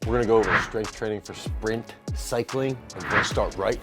We're gonna go over strength training for sprint cycling, and we're gonna start right.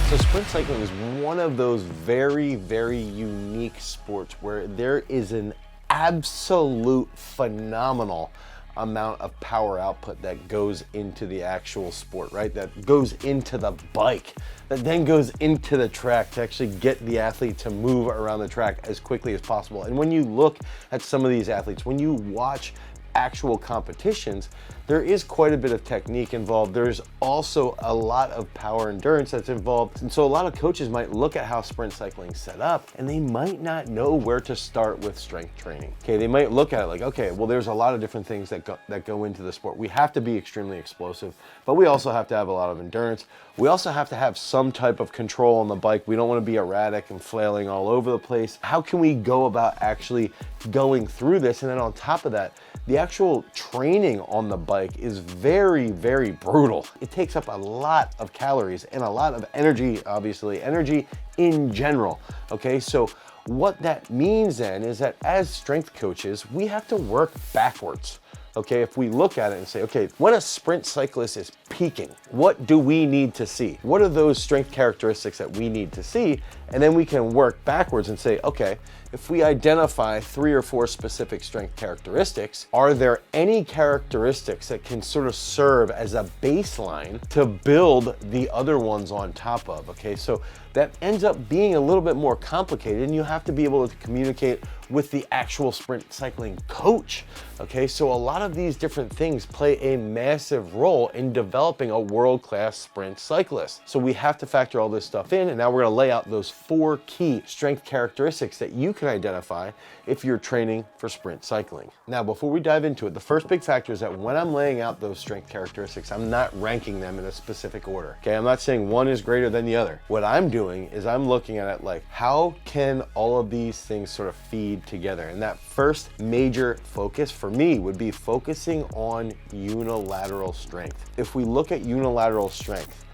So sprint cycling is one of those very, very unique sports where there is an absolute phenomenal amount of power output that goes into the actual sport, right? That goes into the bike, that then goes into the track to actually get the athlete to move around the track as quickly as possible. And when you look at some of these athletes, when you watch actual competitions, there is quite a bit of technique involved. There's also a lot of power endurance that's involved. And so a lot of coaches might look at how sprint cycling is set up and they might not know where to start with strength training. Okay, they might look at it like, okay, well, there's a lot of different things that go into the sport. We have to be extremely explosive, but we also have to have a lot of endurance. We also have to have some type of control on the bike. We don't want to be erratic and flailing all over the place. How can we go about actually going through this? And then on top of that, the actual training on the bike is very, very brutal. It takes up a lot of calories and a lot of energy, obviously, energy in general, okay? So what that means then is that as strength coaches, we have to work backwards. Okay, if we look at it and say, okay, when a sprint cyclist is peaking, what do we need to see? What are those strength characteristics that we need to see? And then we can work backwards and say, okay, if we identify 3 or 4 specific strength characteristics, are there any characteristics that can sort of serve as a baseline to build the other ones on top of? Okay, so that ends up being a little bit more complicated, and you have to be able to communicate with the actual sprint cycling coach. Okay, so a lot of these different things play a massive role in developing a world-class sprint cyclist. So we have to factor all this stuff in, and now we're gonna lay out those 4 key strength characteristics that you can identify if you're training for sprint cycling. Now, before we dive into it, the first big factor is that when I'm laying out those strength characteristics, I'm not ranking them in a specific order. Okay, I'm not saying one is greater than the other. What I'm doing is I'm looking at it like, how can all of these things sort of feed together? And that first major focus for me would be focusing on unilateral strength. If we look at unilateral strength,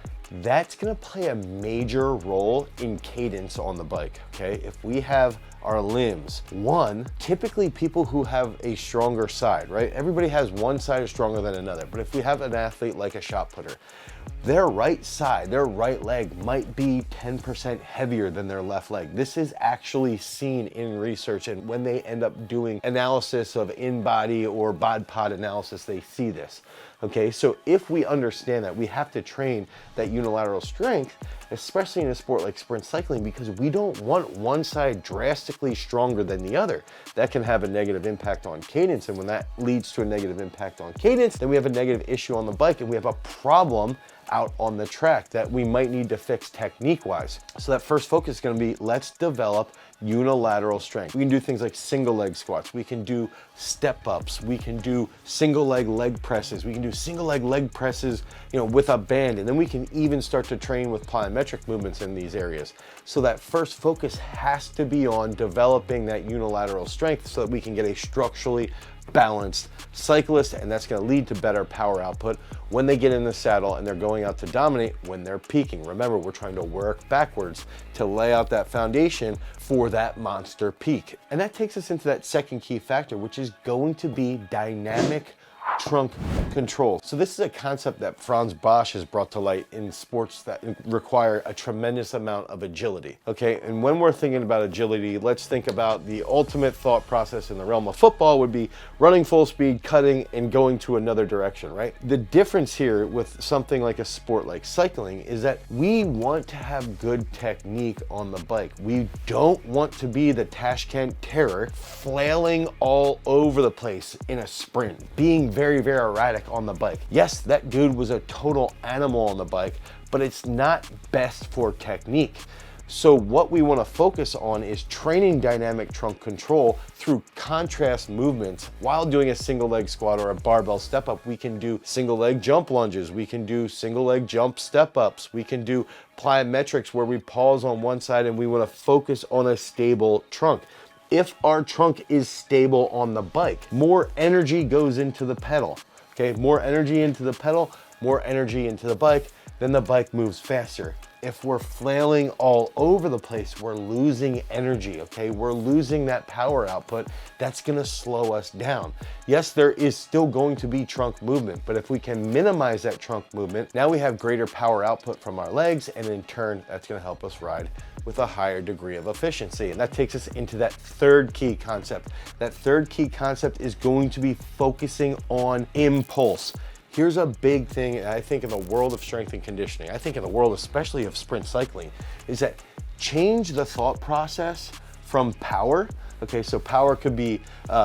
that's gonna play a major role in cadence on the bike, okay? If we have our limbs, typically people who have a stronger side, right? Everybody has one side is stronger than another, but if we have an athlete like a shot putter, their right side, their right leg might be 10% heavier than their left leg. This is actually seen in research, and when they end up doing analysis of in-body or bod pod analysis, they see this. Okay, so if we understand that, we have to train that unilateral strength, especially in a sport like sprint cycling, because we don't want one side drastically stronger than the other. That can have a negative impact on cadence, and when that leads to a negative impact on cadence, then we have a negative issue on the bike, and we have a problem out on the track that we might need to fix technique-wise. So that first focus is gonna be, let's develop unilateral strength. We can do things like single leg squats. We can do step ups. We can do single leg presses. We can do single leg presses, with a band. And then we can even start to train with plyometric movements in these areas. So that first focus has to be on developing that unilateral strength so that we can get a structurally balanced cyclist, and that's going to lead to better power output when they get in the saddle and they're going out to dominate when they're peaking. Remember, we're trying to work backwards to lay out that foundation for that monster peak. And that takes us into that second key factor, which is going to be dynamic trunk control. So this is a concept that Franz Bosch has brought to light in sports that require a tremendous amount of agility. Okay, and when we're thinking about agility, let's think about the ultimate thought process in the realm of football would be running full speed, cutting, and going to another direction, right? The difference here with something like a sport like cycling is that we want to have good technique on the bike. We don't want to be the Tashkent Terror flailing all over the place in a sprint, being very, very erratic on the bike. Yes, that dude was a total animal on the bike, but it's not best for technique. So what we want to focus on is training dynamic trunk control through contrast movements. While doing a single leg squat or a barbell step up, we can do single leg jump lunges. We can do single leg jump step ups. We can do plyometrics where we pause on one side and we want to focus on a stable trunk. If our trunk is stable on the bike, more energy goes into the pedal. Okay, more energy into the pedal, more energy into the bike, then the bike moves faster. If we're flailing all over the place, we're losing energy, okay? We're losing that power output. That's gonna slow us down. Yes, there is still going to be trunk movement, but if we can minimize that trunk movement, now we have greater power output from our legs, and in turn, that's gonna help us ride with a higher degree of efficiency. And that takes us into that third key concept. That third key concept is going to be focusing on impulse. Here's a big thing, I think, in the world of strength and conditioning, I think in the world especially of sprint cycling, is that change the thought process from power. Okay, so power could be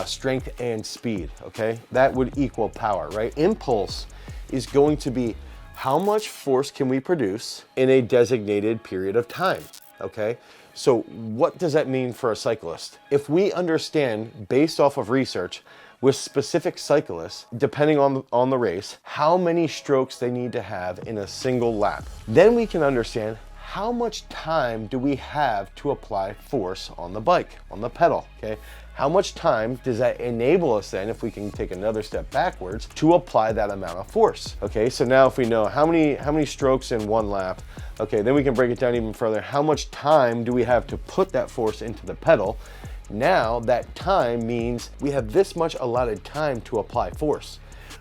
strength and speed, okay? That would equal power, right? Impulse is going to be how much force can we produce in a designated period of time, okay? So what does that mean for a cyclist? If we understand, based off of research, with specific cyclists, depending on the race, how many strokes they need to have in a single lap, then we can understand how much time do we have to apply force on the bike, on the pedal, okay? How much time does that enable us then, if we can take another step backwards, to apply that amount of force? Okay, so now if we know how many strokes in one lap, okay, then we can break it down even further. How much time do we have to put that force into the pedal? Now that time means we have this much allotted time to apply force.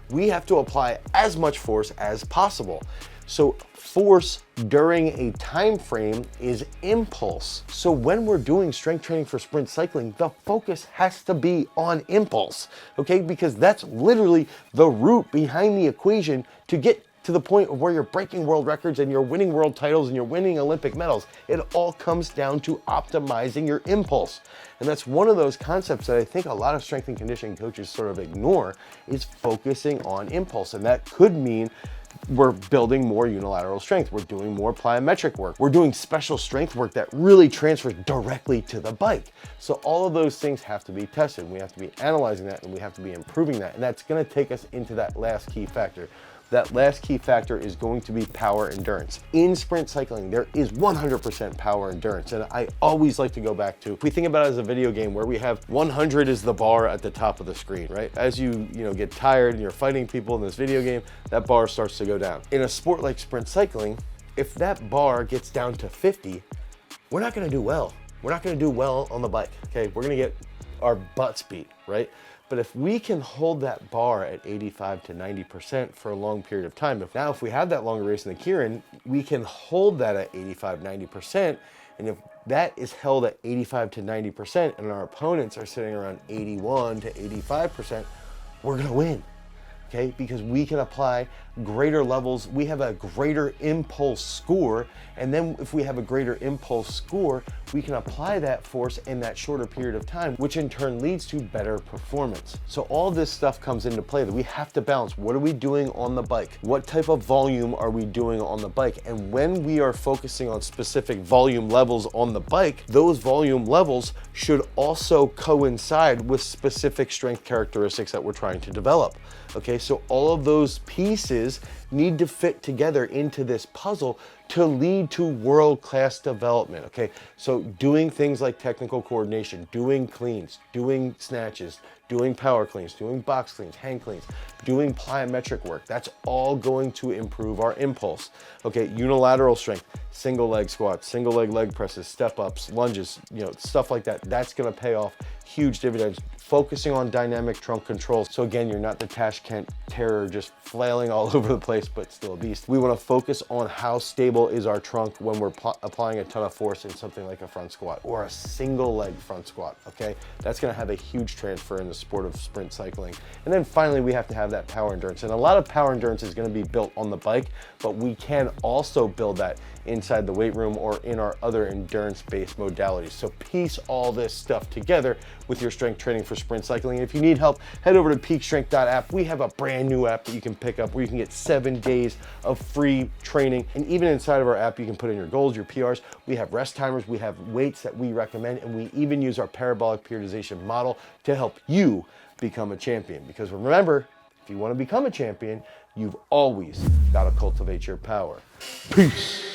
We have to apply as much force as possible. So force during a time frame is impulse. So when we're doing strength training for sprint cycling, the focus has to be on impulse, okay? Because that's literally the root behind the equation to get to the point of where you're breaking world records and you're winning world titles and you're winning Olympic medals. It all comes down to optimizing your impulse. And that's one of those concepts that I think a lot of strength and conditioning coaches sort of ignore, is focusing on impulse. And that could mean we're building more unilateral strength. We're doing more plyometric work. We're doing special strength work that really transfers directly to the bike. So all of those things have to be tested. We have to be analyzing that, and we have to be improving that. And that's gonna take us into that last key factor. That last key factor is going to be power endurance. In sprint cycling, there is 100% power endurance. And I always like to go back to, if we think about it as a video game where we have 100 is the bar at the top of the screen, right? As you get tired and you're fighting people in this video game, that bar starts to go down. In a sport like sprint cycling, if that bar gets down to 50, we're not gonna do well. We're not gonna do well on the bike, okay? We're gonna get our butts beat, right? But if we can hold that bar at 85 to 90% for a long period of time, if we have that longer race in the Kieran, we can hold that at 85, 90%. And if that is held at 85 to 90% and our opponents are sitting around 81 to 85%, we're gonna win, okay? Because we can apply greater levels, we have a greater impulse score, and then if we have a greater impulse score, we can apply that force in that shorter period of time, which in turn leads to better performance. So all this stuff comes into play that we have to balance. What are we doing on the bike? What type of volume are we doing on the bike? And when we are focusing on specific volume levels on the bike, those volume levels should also coincide with specific strength characteristics that we're trying to develop. Okay, so all of those pieces need to fit together into this puzzle to lead to world-class development, okay? So doing things like technical coordination, doing cleans, doing snatches, doing power cleans, doing box cleans, hang cleans, doing plyometric work, that's all going to improve our impulse, okay? Unilateral strength, single leg squats, single leg presses, step ups, lunges, stuff like that, that's gonna pay off huge dividends. Focusing on dynamic trunk control. So again, you're not the Tashkent terror just flailing all over the place, but still a beast. We wanna focus on how stable is our trunk when we're applying a ton of force in something like a front squat or a single leg front squat, okay? That's gonna have a huge transfer in the sport of sprint cycling. And then finally, we have to have that power endurance. And a lot of power endurance is gonna be built on the bike, but we can also build that inside the weight room or in our other endurance-based modalities. So piece all this stuff together with your strength training for sprint cycling. And if you need help, head over to peakstrength.app. We have a brand new app that you can pick up where you can get 7 days of free training. And even inside of our app, you can put in your goals, your PRs. We have rest timers, we have weights that we recommend, and we even use our parabolic periodization model to help you become a champion. Because remember, if you want to become a champion, you've always got to cultivate your power. Peace.